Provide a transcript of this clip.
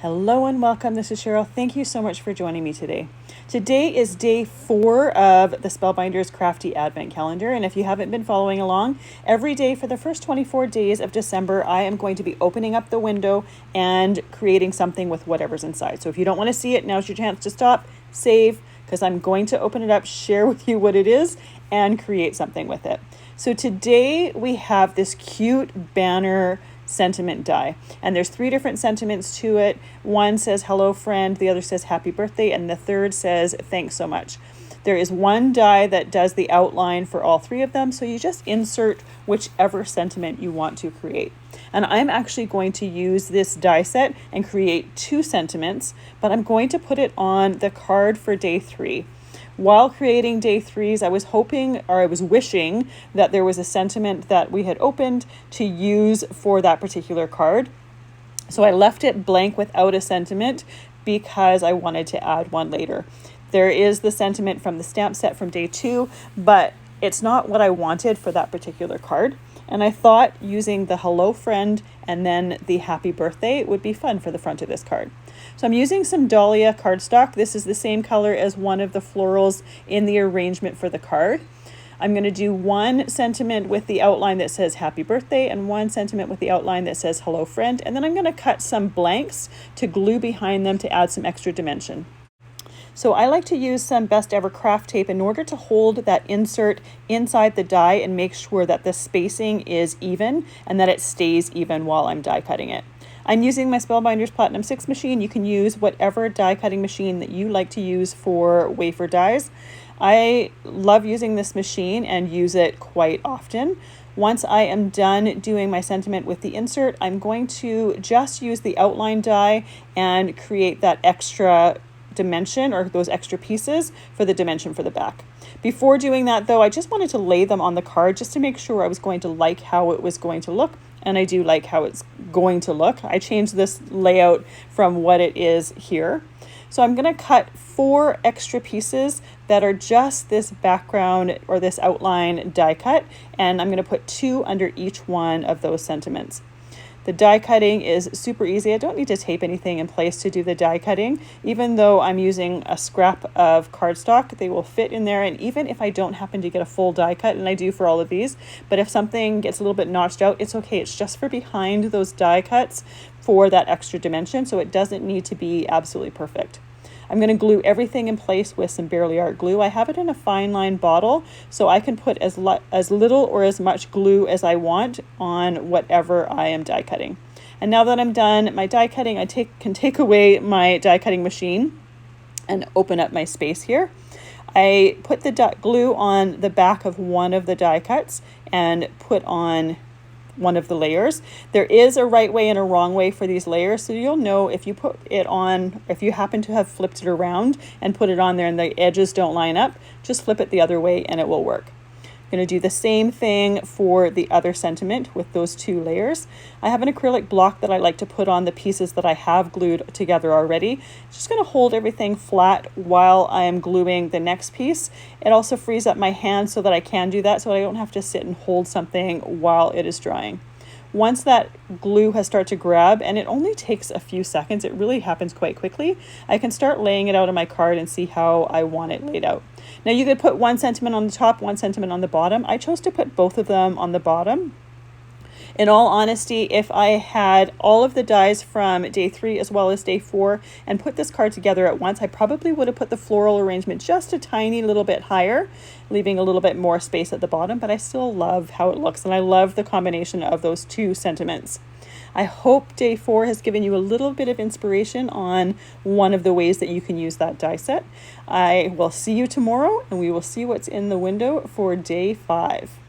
Hello and welcome. This is Cheryl. Thank you so much for joining me today. Today is day 4 of the Spellbinders Crafty Advent Calendar, and if you haven't been following along, every day for the first 24 days of December, I am going to be opening up the window and creating something with whatever's inside. So if you don't want to see it, now's your chance to stop, save, because I'm going to open it up, share with you what it is, and create something with it. So today we have this cute banner sentiment die, and there's 3 different sentiments to it. One says hello friend, the other says happy birthday, and the third says thanks so much. There is one die that does the outline for all 3 of them, so you just insert whichever sentiment you want to create. And I'm actually going to use this die set and create 2 sentiments, but I'm going to put it on the card for day 3. While creating day 3s, I was wishing that there was a sentiment that we had opened to use for that particular card. So I left it blank without a sentiment because I wanted to add one later. There is the sentiment from the stamp set from day 2, but it's not what I wanted for that particular card. And I thought using the hello friend and then the happy birthday would be fun for the front of this card. So I'm using some Dahlia Cardstock. This is the same color as one of the florals in the arrangement for the card. I'm going to do one sentiment with the outline that says happy birthday and one sentiment with the outline that says hello friend. And then I'm going to cut some blanks to glue behind them to add some extra dimension. So I like to use some Best Ever craft tape in order to hold that insert inside the die and make sure that the spacing is even and that it stays even while I'm die cutting it. I'm using my Spellbinders Platinum 6 machine. You can use whatever die cutting machine that you like to use for wafer dies. I love using this machine and use it quite often. Once I am done doing my sentiment with the insert, I'm going to just use the outline die and create that extra dimension or those extra pieces for the dimension for the back. Before doing that though, I just wanted to lay them on the card just to make sure I was going to like how it was going to look, and I do like how it's going to look. I changed this layout from what it is here. So I'm going to cut 4 extra pieces that are just this background or this outline die cut, and I'm going to put 2 under each one of those sentiments. The die cutting is super easy. I don't need to tape anything in place to do the die cutting. Even though I'm using a scrap of cardstock, they will fit in there. And even if I don't happen to get a full die cut, and I do for all of these, but if something gets a little bit notched out, it's okay. It's just for behind those die cuts for that extra dimension. So it doesn't need to be absolutely perfect. I'm going to glue everything in place with some Barely Art glue. I have it in a fine line bottle, so I can put as little or as much glue as I want on whatever I am die cutting. And now that I'm done my die cutting, I can take away my die cutting machine and open up my space here. I put the glue on the back of one of the die cuts and put on one of the layers. There is a right way and a wrong way for these layers, so you'll know if you put it on, if you happen to have flipped it around and put it on there and the edges don't line up, just flip it the other way and it will work. I'm going to do the same thing for the other sentiment with those 2 layers. I have an acrylic block that I like to put on the pieces that I have glued together already. Just going to hold everything flat while I am gluing the next piece. It also frees up my hand so that I can do that, so I don't have to sit and hold something while it is drying. Once that glue has started to grab, and it only takes a few seconds, it really happens quite quickly, I can start laying it out on my card and see how I want it laid out. Now you could put one sentiment on the top, one sentiment on the bottom. I chose to put both of them on the bottom. In all honesty, if I had all of the dies from day 3 as well as day 4 and put this card together at once, I probably would have put the floral arrangement just a tiny little bit higher, leaving a little bit more space at the bottom, but I still love how it looks, and I love the combination of those 2 sentiments. I hope day 4 has given you a little bit of inspiration on one of the ways that you can use that die set. I will see you tomorrow, and we will see what's in the window for day 5.